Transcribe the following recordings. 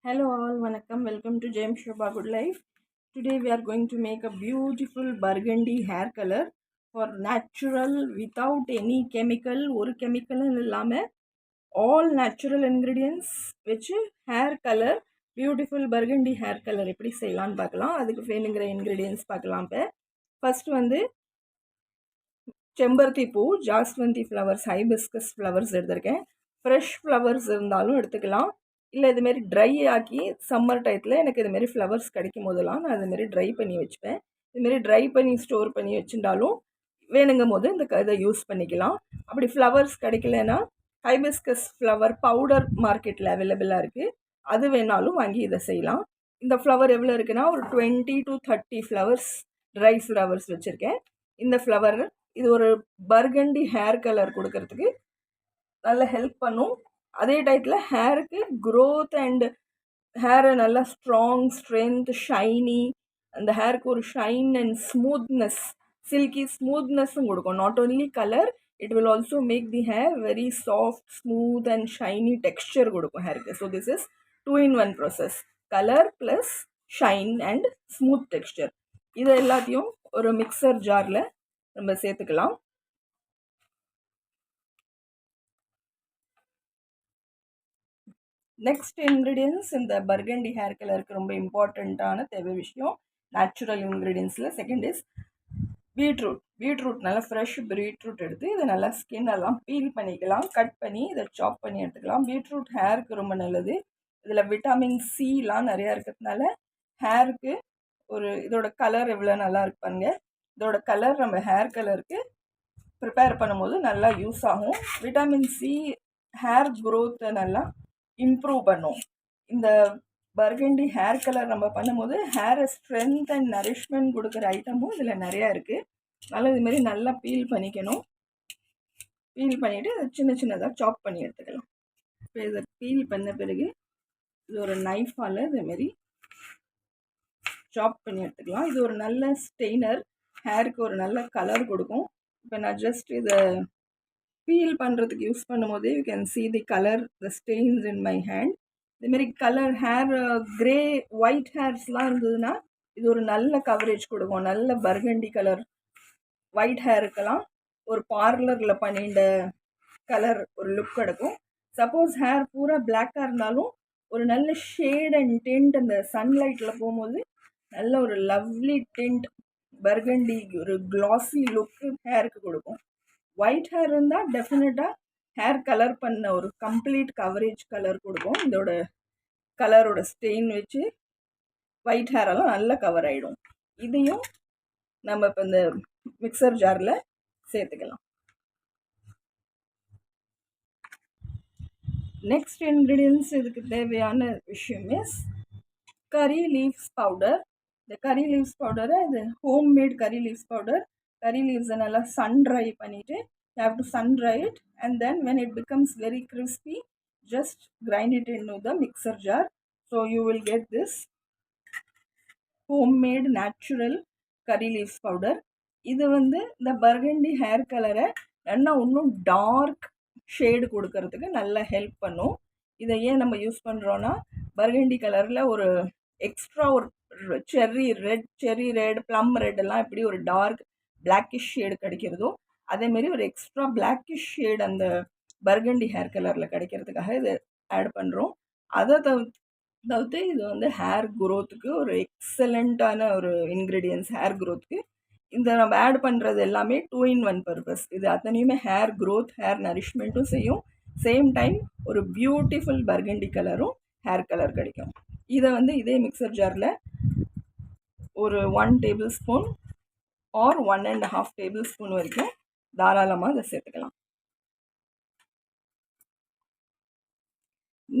Hello all, Vanakkam. Welcome to James Shobha Good Life. Today we are going to make a beautiful burgundy hair color for natural without any chemical. ஒரு chemical இல்லாம all natural ingredients வச்சு hair color beautiful burgundy hair color எப்படி செய்யலாம்னு பார்க்கலாம். அதுக்கு வேணுங்கிற ingredients பார்க்கலாம். இப்போ ஃபர்ஸ்ட் வந்து செம்பருத்தி பூ, ஜாஸ்வந்தி ஃப்ளவர்ஸ், ஹைபிஸ்கஸ் ஃப்ளவர்ஸ் எடுத்திருக்கேன். ஃப்ரெஷ் ஃப்ளவர்ஸ் இருந்தாலும் எடுத்துக்கலாம். இல்லை இதுமாரி ட்ரை ஆக்கி சம்மர் டயத்தில் எனக்கு இதுமாரி ஃப்ளவர்ஸ் கிடைக்கும் போதெல்லாம் நான் இதுமாரி ட்ரை பண்ணி வச்சுப்பேன். இதுமாரி ட்ரை பண்ணி ஸ்டோர் பண்ணி வச்சுட்டாலும் வேணுங்கும் போது இதை யூஸ் பண்ணிக்கலாம். அப்படி ஃப்ளவர்ஸ் கிடைக்கலன்னா ஹைபிஸ்கஸ் ஃப்ளவர் பவுடர் மார்க்கெட்டில் அவைலபிளாக இருக்குது. அது வேணாலும் வாங்கி இதை செய்யலாம். இந்த ஃப்ளவர் எவ்வளோ இருக்குன்னா ஒரு 20 to 30 ஃப்ளவர்ஸ், ட்ரை ஃப்ளவர்ஸ் வச்சுருக்கேன். இந்த ஃப்ளவர் இது ஒரு பர்கண்டி ஹேர் கலர் கொடுக்கறதுக்கு நல்லா ஹெல்ப் பண்ணும். அதே டயத்தில் ஹேருக்கு க்ரோத் அண்ட் ஹேரை நல்லா ஸ்ட்ராங், ஸ்ட்ரென்த், ஷைனி, அந்த ஹேருக்கு ஒரு ஷைன் அண்ட் ஸ்மூத்னஸ், சில்கி ஸ்மூத்னஸும் கொடுக்கும். Not only colour, it will also make the hair very soft, smooth and shiny texture கொடுக்கும் ஹேருக்கு. So this is 2-in-1 process, colour plus shine and smooth texture. இது எல்லாத்தையும் ஒரு மிக்சர் ஜாரில் நம்ம சேர்த்துக்கலாம். நெக்ஸ்ட் இன்க்ரீடியன்ஸ் இந்த பர்கண்டி ஹேர் கலருக்கு ரொம்ப இம்பார்ட்டண்ட்டான தேவை விஷயம் நேச்சுரல் இன்க்ரீடியன்ஸில் செகண்ட் இஸ் பீட்ரூட். பீட்ரூட் நல்லா ஃப்ரெஷ் பீட்ரூட் எடுத்து இதை நல்லா ஸ்கின் எல்லாம் பீல் பண்ணிக்கலாம், கட் பண்ணி இதை சாப் பண்ணி எடுத்துக்கலாம். பீட்ரூட் ஹேருக்கு ரொம்ப நல்லது. இதில் விட்டமின் சிலாம் நிறையா இருக்கிறதுனால ஹேருக்கு ஒரு இதோட கலர் எவ்வளோ நல்லா இருப்பாங்க. இதோட கலர் நம்ம ஹேர் கலருக்கு ப்ரிப்பேர் பண்ணும்போது நல்லா யூஸ் ஆகும். விட்டமின் சி ஹேர் க்ரோத்தை நல்லா இம்ப்ரூவ் பண்ணும். இந்த பர்கண்டி ஹேர் கலர் நம்ம பண்ணும்போது ஹேரை ஸ்ட்ரென்த் அண்ட் நரிஷ்மெண்ட் கொடுக்குற ஐட்டமும் இதில் நிறையா இருக்குது. அதனால் இதுமாரி நல்லா பீல் பண்ணிக்கணும். பீல் பண்ணிவிட்டு சின்ன சின்னதாக சாப் பண்ணி எடுத்துக்கலாம். இப்போ இதை பீல் பண்ண பிறகு இது ஒரு நைஃபால் இதுமாரி சாப் பண்ணி எடுத்துக்கலாம். இது ஒரு நல்ல ஸ்டெய்னர், ஹேருக்கு ஒரு நல்ல கலர் கொடுக்கும். இப்போ நான் ஜஸ்ட் இதை பீல் பண்ணுறதுக்கு யூஸ் பண்ணும்போது you can see the colour, the stains in my hand. இதுமாரி கலர் ஹேர் க்ரே ஒயிட் ஹேர்ஸ்லாம் இருந்ததுன்னா இது ஒரு நல்ல கவரேஜ் கொடுக்கும். நல்ல பர்கண்டி கலர் ஒயிட் ஹேருக்கெல்லாம் ஒரு பார்லரில் பண்ணிட்ட கலர் ஒரு லுக் கிடைக்கும். சப்போஸ் ஹேர் பூரா பிளாக்காக இருந்தாலும் ஒரு நல்ல ஷேட் அண்ட் டிண்ட் அந்த சன்லைட்டில் போகும்போது நல்ல ஒரு லவ்லி டிண்ட் பர்கண்டி ஒரு க்ளாஸி லுக்கு ஹேருக்கு கொடுக்கும். ஒயிட் ஹேர் இருந்தால் டெஃபினட்டாக ஹேர் கலர் பண்ண ஒரு கம்ப்ளீட் கவரேஜ் கலர் கொடுக்கும். இதோட கலரோட ஸ்டெயின் வச்சு ஒயிட் ஹேரெல்லாம் நல்லா கவர் ஆகிடும். இதையும் நம்ம இப்போ இந்த மிக்சர் ஜாரில் சேர்த்துக்கலாம். நெக்ஸ்ட் இன்க்ரீடியன்ஸ் இதுக்கு தேவையான விஷயம் இஸ் கறி லீவ்ஸ் பவுடர். இந்த கறி லீவ்ஸ் பவுடரை இது ஹோம்மேட் கறி லீவ்ஸ் பவுடர். கறி லீவ்ஸை நல்லா sun dry பண்ணிவிட்டு you have to sun dry it, and then when it becomes very crispy just grind it into the mixer jar. So you will get this homemade natural curry leaves powder. இது வந்து இந்த burgundy hair கலரை நல்லா இன்னும் dark shade கொடுக்கறதுக்கு நல்லா help பண்ணும். இதை ஏன் நம்ம யூஸ் பண்ணுறோன்னா பர்கண்டி கலரில் ஒரு எக்ஸ்ட்ரா ஒரு செர்ரி ரெட் ப்ளம் ரெட் எல்லாம் எப்படி ஒரு டார்க் பிளாக்கிஷ் ஷேடு கிடைக்கிறதோ அதேமாரி ஒரு எக்ஸ்ட்ரா பிளாக்கிஷ் ஷேடு அந்த பர்கண்டி ஹேர் கலரில் கிடைக்கிறதுக்காக இதை ஆட் பண்ணுறோம். அதை தவிர்த்து இது வந்து ஹேர் க்ரோத்துக்கு ஒரு எக்ஸலண்ட்டான ஒரு இன்க்ரீடியன்ஸ். ஹேர் க்ரோத்துக்கு இந்த நம்ம ஆட் பண்ணுறது எல்லாமே 2-in-1 பர்பஸ். இது அத்தனையுமே ஹேர் க்ரோத், ஹேர் நரிஷ்மெண்ட்டும் செய்யும். சேம் டைம் ஒரு பியூட்டிஃபுல் பர்கண்டி கலரும் ஹேர் கலர் கிடைக்கும். இதை வந்து இதே மிக்சர் ஜாரில் ஒரு 1 tablespoon or 1.5 tablespoon வரைக்கும் தாராளமாக இதை சேர்த்துக்கலாம்.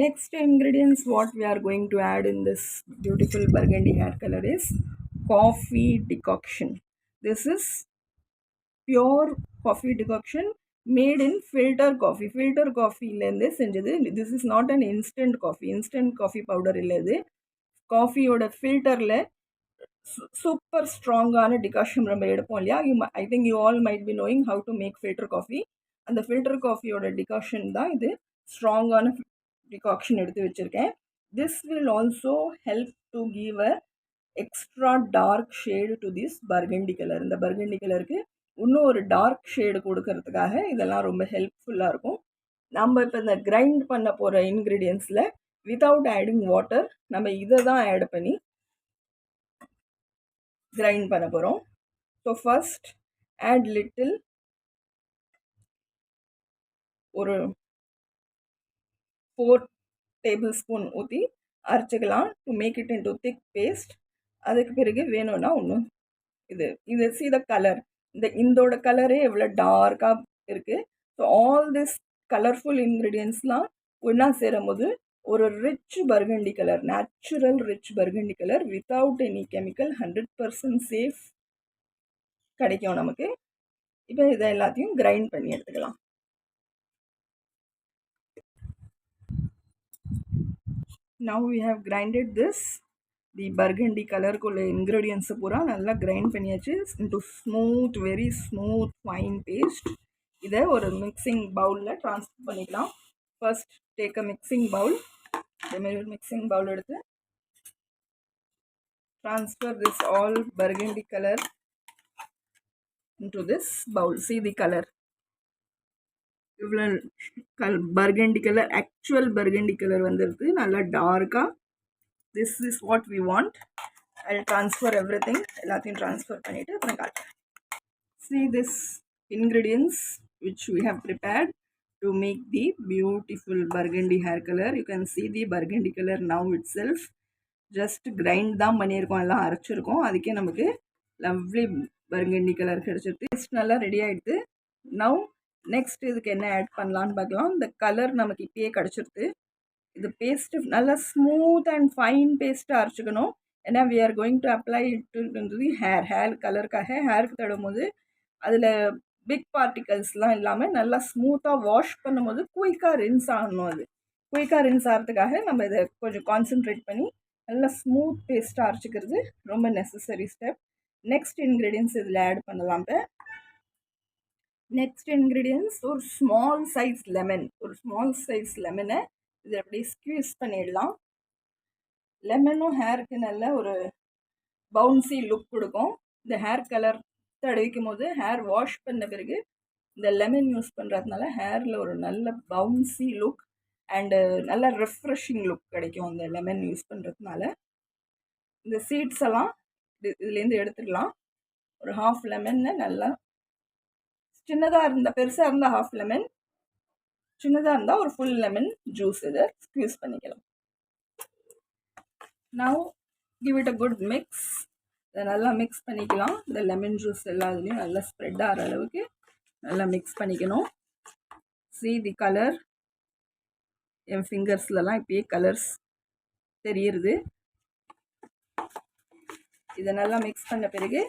Next ingredients what we are going to add in this beautiful burgundy hair color is coffee decoction. This is pure coffee decoction made in filter coffee. Filter coffee இல்லைந்து செஞ்சது. This is not an instant coffee. Instant coffee powder இல்லை. இது காஃபியோட ஃபில்டரில் super ஸ்ட்ராங்கான decoction நம்ம எடுப்போம் இல்லையா. I think you all might be knowing how to make filter coffee. அந்த filter காஃபியோட டிகாஷன் தான் இது. ஸ்ட்ராங்கான டிகாக்ஷன் எடுத்து வச்சுருக்கேன். This will also help to give a extra dark shade to this burgundy color. இந்த burgundy கலருக்கு இன்னும் ஒரு டார்க் ஷேடு கொடுக்கறதுக்காக இதெல்லாம் ரொம்ப ஹெல்ப்ஃபுல்லாக இருக்கும். நம்ம இப்போ இந்த கிரைண்ட் பண்ண போகிற இன்க்ரீடியன்ஸில் வித்தவுட் ஆடிங் வாட்டர் நம்ம இதை தான் ஆட் பண்ணி கிரைண்ட் பண்ண போகிறோம். ஸோ ஃபர்ஸ்ட் ஆட் லிட்டில் ஒரு 4 டேபிள் ஸ்பூன் ஊற்றி அரைச்சிக்கலாம் to make it into thick paste. அதுக்கு பிறகு வேணும்னா ஒன்றும் இது சி த கலர், இந்தோட கலரே எவ்வளோ டார்க்காக இருக்குது. ஸோ ஆல் திஸ் கலர்ஃபுல் இன்க்ரீடியன்ஸ்லாம் ஒன்றா சேரும் போது ஒரு rich burgundy colour, natural rich burgundy colour without any chemical 100% safe கிடைக்கும் நமக்கு. இப்போ இதை எல்லாத்தையும் கிரைண்ட் பண்ணி எடுத்துக்கலாம். Now we have grinded this. The burgundy color குள்ள ingredients பூரா நல்லா கிரைண்ட் பண்ணியாச்சு into smooth, very smooth fine paste. இதை ஒரு மிக்சிங் பவுலில் ட்ரான்ஸ்ஃபர் பண்ணிக்கலாம். First take a mixing Pavul. இதேமாரி ஒரு மிக்சிங் பவுல் எடுத்து transfer this all burgundy color into this bowl. See the color. இவ்வளோ burgundy colour, actual burgundy colour வந்துருக்கு, நல்லா டார்க்காக. This is what we want. I transfer everything, எல்லாத்தையும் transfer பண்ணிவிட்டு அப்புறம் காட்டுறேன். See this ingredients which we have prepared to make the beautiful burgundy hair color. You can see the burgundy color now itself. Just grind தான் பண்ணியிருக்கோம், எல்லாம் அரைச்சிருக்கோம். அதுக்கே நமக்கு lovely burgundy colour கிடச்சிருக்கு. டேஸ்ட் நல்லா ரெடி ஆகிடுது. நவ் நெக்ஸ்ட் இதுக்கு என்ன ஆட் பண்ணலான்னு பார்க்கலாம். இந்த கலர் நமக்கு இப்பயே கிடச்சிருது. இது பேஸ்ட்டு நல்லா ஸ்மூத் அண்ட் ஃபைன் பேஸ்ட்டாக அரைச்சிக்கணும். ஏன்னா we are going to apply it the hair கலருக்காக. ஹேருக்கு தடும்போது அதில் பிக் பார்ட்டிகல்ஸ்லாம் இல்லாமல் நல்லா ஸ்மூத்தாக வாஷ் பண்ணும்போது குயிக்காக ரின்ஸ் ஆகணும். அது குயிக்காக ரின்ஸ் ஆகிறதுக்காக நம்ம இதை கொஞ்சம் கான்சென்ட்ரேட் பண்ணி நல்லா ஸ்மூத் பேஸ்ட்டாக அரைச்சிக்கிறது ரொம்ப நெசசரி ஸ்டெப். நெக்ஸ்ட் இன்க்ரீடியன்ஸ் இதில் ஆட் பண்ணலாம். இப்போ நெக்ஸ்ட் இன்க்ரீடியன்ஸ் ஒரு ஸ்மால் சைஸ் லெமன். ஒரு ஸ்மால் சைஸ் லெமனை இதை அப்படியே ஸ்க்வீஸ் பண்ணிடலாம். லெமனும் ஹேருக்கு நல்ல ஒரு பவுன்சி லுக் கொடுக்கும். இந்த ஹேர் கலர் தடவிக்கும் போது ஹேர் வாஷ் பண்ண பிறகு இந்த லெமன் யூஸ் பண்ணுறதுனால ஹேரில் ஒரு நல்ல பவுன்சி லுக் அண்டு நல்ல ரெஃப்ரெஷிங் லுக் கிடைக்கும் இந்த லெமன் யூஸ் பண்ணுறதுனால. இந்த சீட்ஸ் எல்லாம் இதுலேருந்து எடுத்துக்கலாம். ஒரு ஹாஃப் லெமன்னு நல்லா சின்னதாக இருந்தால், பெருசாக இருந்தால் ஹாஃப் லெமன், சின்னதாக இருந்தால் ஒரு ஃபுல் லெமன் ஜூஸ் இதை ஸ்க்வீஸ் பண்ணிக்கலாம். Now give it a good mix. இதை நல்லா மிக்ஸ் பண்ணிக்கலாம். இந்த லெமன் ஜூஸ் எல்லாத்துலேயும் நல்லா ஸ்ப்ரெட் ஆகிற அளவுக்கு நல்லா மிக்ஸ் பண்ணிக்கணும். see the கலர், என் ஃபிங்கர்ஸ்லலாம் இப்பயே கலர்ஸ் தெரியுது. இதை நல்லா மிக்ஸ் பண்ண பிறகு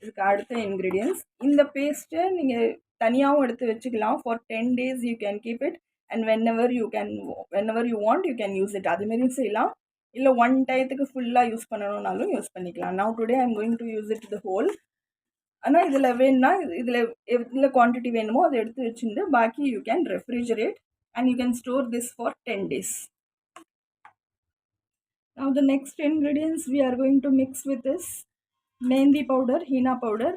இதுக்கு அடுத்த இன்க்ரீடியன்ஸ், இந்த பேஸ்ட்டை நீங்கள் தனியாகவும் எடுத்து வச்சுக்கலாம். For 10 days you can keep it and whenever you want you can use it. அதுமாரியும் செய்யலாம். இல்லை ஒன் டயத்துக்கு ஃபுல்லாக யூஸ் பண்ணணுன்னாலும் யூஸ் பண்ணிக்கலாம். now today I am going to use it the whole. ஆனால் இதில் வேணும்னா இதில் எவ்வளோ குவான்டிட்டி வேணுமோ அதை எடுத்து வச்சுட்டு பாக்கி you can refrigerate and you can store this for 10 days. Now the next ingredients we are going to mix with this mehndi powder, henna powder.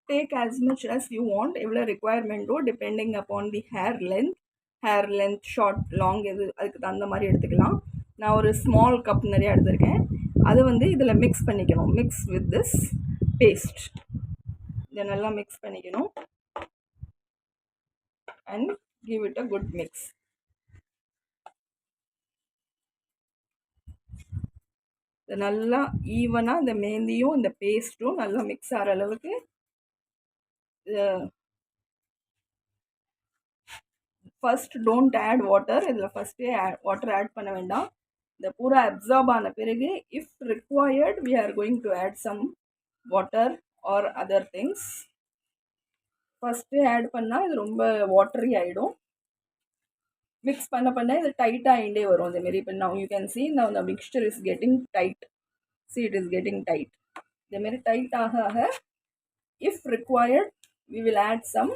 Take as much as you want, எவ்வளோ requirement depending upon the hair length short long எது அதுக்கு தகுந்த மாதிரி எடுத்துக்கலாம். நான் ஒரு small cup நிறையா எடுத்திருக்கேன். அது வந்து இதில் மிக்ஸ் பண்ணிக்கணும். Mix with this paste. இதை நல்லா மிக்ஸ் பண்ணிக்கணும் and give it a good mix. நல்லா ஈவனாக இந்த மேந்தியும் இந்த பேஸ்ட்டும் நல்லா மிக்ஸ் ஆகிற அளவுக்கு ஃபர்ஸ்ட் டோன்ட் ஆட் வாட்டர். இதில் ஃபஸ்ட்டே வாட்டர் ஆட் பண்ண வேண்டாம். இந்த பூரா அப்சார்ப் ஆன பிறகு if required we are going to add some water or other things. ஃபஸ்ட்டே ஆட் பண்ணால் இது ரொம்ப வாட்டரி ஆகிடும். மிக்ஸ் பண்ண இது டைட் ஆகிட்டே வரும். அதேமாரி இப்போ now you can see now the mixture is getting tight. See it is getting tight. இதேமாரி டைட் ஆக if required we will add some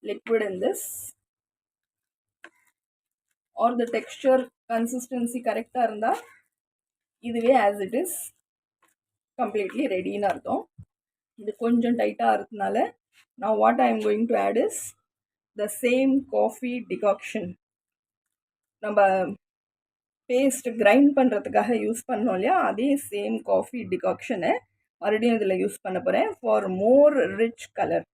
liquid in this or the texture consistency கரெக்டாக இருந்தால் இதுவே ஆஸ் இட் இஸ் கம்ப்ளீட்லி ரெடின்னு அர்த்தம். இது கொஞ்சம் டைட்டாக இருக்கிறதுனால now what I am going to add is the same coffee decoction. நம்ம பேஸ்ட் கிரைண்ட் பண்ணுறதுக்காக யூஸ் பண்ணோம் இல்லையா, அதே சேம் காஃபி டிகாக்ஷனை மறுபடியும் இதில் யூஸ் பண்ண போகிறேன் for more rich colour,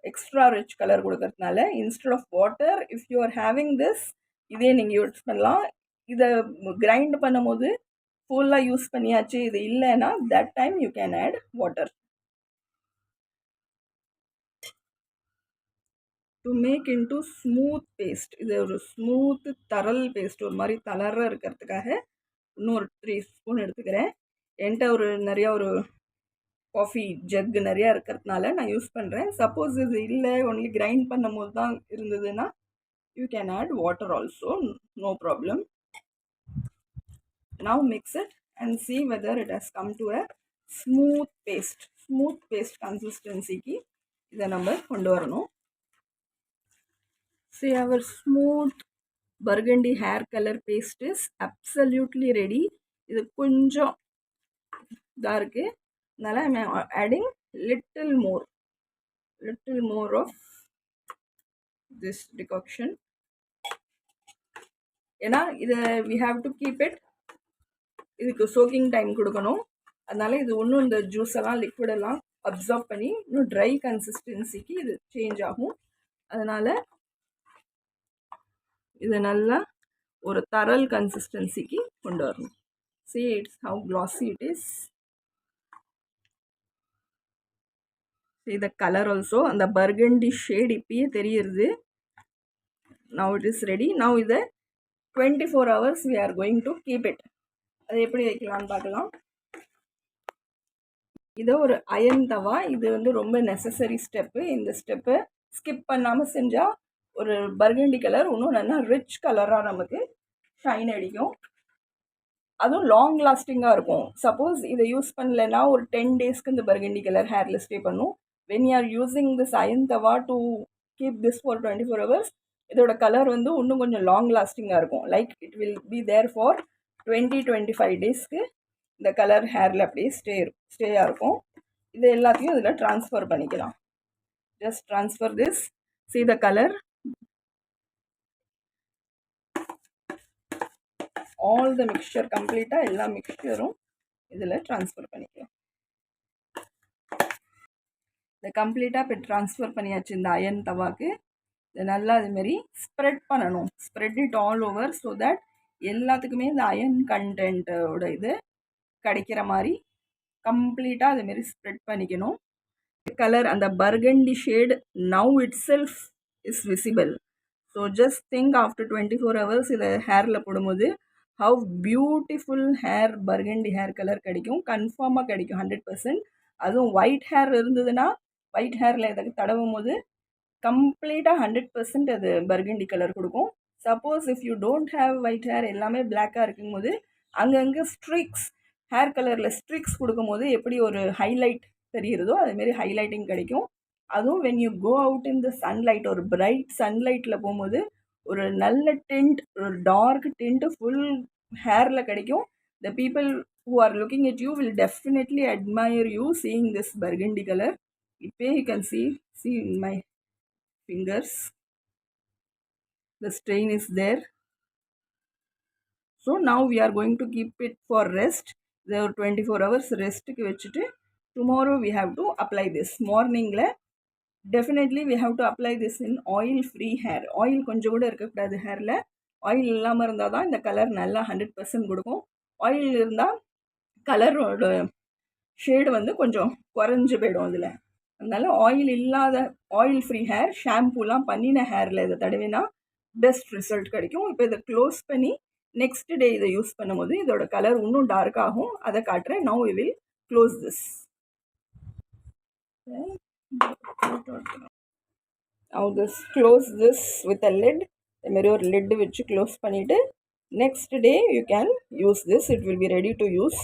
extra rich colour கொடுக்கறதுனால. Instead of water if you are having this, இதே நீங்கள் யூஸ் பண்ணலாம். இதை கிரைண்ட் பண்ணும் போது ஃபுல்லாக யூஸ் பண்ணியாச்சு, இது இல்லைன்னா that time you can add water to make into smooth paste. இது ஒரு ஸ்மூத் தரல் பேஸ்ட், ஒரு மாதிரி தளர இருக்கிறதுக்காக இன்னும் ஒரு 3 ஸ்பூன் எடுத்துக்கிறேன். என்கிட்ட நிறையா ஒரு காஃபி ஜக் நிறையா இருக்கிறதுனால நான் யூஸ் பண்ணுறேன். சப்போஸ் இது இல்லை, ஒன்லி கிரைண்ட் பண்ணும் போது தான் இருந்ததுன்னா you can add water also, no problem. Now mix it and see whether it has come to a smooth paste. Smooth paste கன்சிஸ்டன்சிக்கு இதை நம்ம கொண்டு வரணும். See, our smooth burgundy hair color paste is absolutely ready. இது கொஞ்சம் இதாக இருக்குது, அதனால் I am adding little more of this decoction. ஏன்னா இதை we have to keep it, இதுக்கு சோக்கிங் டைம் கொடுக்கணும். அதனால் இது இன்னும் இந்த ஜூஸெல்லாம் லிக்விடெல்லாம் அப்சார்ப் பண்ணி இன்னும் ட்ரை கன்சிஸ்டன்சிக்கு இது சேஞ்ச் ஆகும். அதனால் இது நல்லா ஒரு தரல் கன்சிஸ்டன்சிக்கு கொண்டு வரணும். See, it's how glossy it is. See the color also, அந்த burgundy shade இப்பயே தெரியுது. Now it is ready. Now இதை 24 hours we are going to keep it. அது எப்படி வைக்கலாம்னு பார்க்கலாம். இது ஒரு அயன் தவா, இது ரொம்ப நெசசரி ஸ்டெப்பு. இந்த ஸ்டெப்பை ஸ்கிப் பண்ணாமல் செஞ்சால் ஒரு பர்கண்டி கலர் இன்னும் நல்லா ரிச் கலராக நமக்கு ஷைன் அடிக்கும், அதுவும் லாங் லாஸ்டிங்காக இருக்கும். சப்போஸ் இதை யூஸ் பண்ணலைன்னா ஒரு 10 டேஸ்க்கு இந்த பர்கண்டி கலர் ஹேரில் ஸ்டே பண்ணும். When you are using this iron tawa to keep this for 24 hours, இதோட கலர் இன்னும் கொஞ்சம் லாங் லாஸ்டிங்காக இருக்கும். Like it will be there for 20-25 டேஸ்க்கு இந்த கலர் ஹேரில் அப்படியே ஸ்டேயாக இருக்கும். இது எல்லாத்தையும் இதில் ட்ரான்ஸ்ஃபர் பண்ணிக்கலாம். Just transfer this. See the color, all the mixture கம்ப்ளீட்டாக எல்லா மிக்சரும் இதில் ட்ரான்ஸ்ஃபர் பண்ணிக்கலாம். இதை கம்ப்ளீட்டாக இப்போ ட்ரான்ஸ்ஃபர் பண்ணியாச்சு இந்த அயன் தவாக்கு. இதை நல்லா அதுமாரி ஸ்ப்ரெட் பண்ணணும். Spread it all over so that எல்லாத்துக்குமே இந்த அயன் கண்டென்ட்டோட இது கிடைக்கிற மாதிரி கம்ப்ளீட்டாக அதுமாரி ஸ்ப்ரெட் பண்ணிக்கணும். கலர் அந்த burgundy shade now it self is visible. So just think after 24 hours இதை ஹேரில் போடும்போது have beautiful hair burgundy hair colour கிடைக்கும். கன்ஃபார்மாக கிடைக்கும் 100%. அதுவும் ஒயிட் ஹேர் இருந்ததுன்னா ஒயிட் ஹேரில் இதை தடவும் போது கம்ப்ளீட்டாக 100% அது பர்கண்டி கலர் கொடுக்கும். Suppose if you don't have white hair, எல்லாமே பிளாக்காக இருக்கும்போது அங்கங்கே ஸ்ட்ரிக்ஸ், ஹேர் கலரில் ஸ்ட்ரிக்ஸ் கொடுக்கும்போது எப்படி ஒரு ஹைலைட் தெரியுறதோ அதுமாரி ஹைலைட்டிங் கிடைக்கும். அதுவும் when you go out in the sunlight, ஒரு பிரைட் சன்லைட்டில் போகும்போது ஒரு நல்ல டிண்ட், ஒரு டார்க் டிண்ட் ஃபுல் ஹேரில் கிடைக்கும். The people who are looking at you will definitely admire you seeing this burgundy color. Ippe you can see in my fingers the stain is there. So now we are going to keep it for rest. The 24 hours rest ku vechittu tomorrow we have to apply this. Morning la definitely we have to apply this in oil free hair. Oil konjam kuda irukka kudadhu hair la. Oil illama irundha da indha color nalla 100% kudukum. Oil irundha கலரோட shade கொஞ்சம் குறைஞ்சி போயிடும் அதில். அதனால oil இல்லாத oil free hair ஷாம்பூலாம் பண்ணின ஹேரில் இதை தடவினா best result கிடைக்கும். இப்போ இதை க்ளோஸ் பண்ணி நெக்ஸ்ட் டே இதை யூஸ் பண்ணும்போது இதோட கலர் இன்னும் டார்க் ஆகும். அதை காட்டுறேன். Now we will close this. Now this close this with a lid. இதுமாரி ஒரு லிட் வச்சு க்ளோஸ் பண்ணிவிட்டு next day you can use this. It will be ready to use.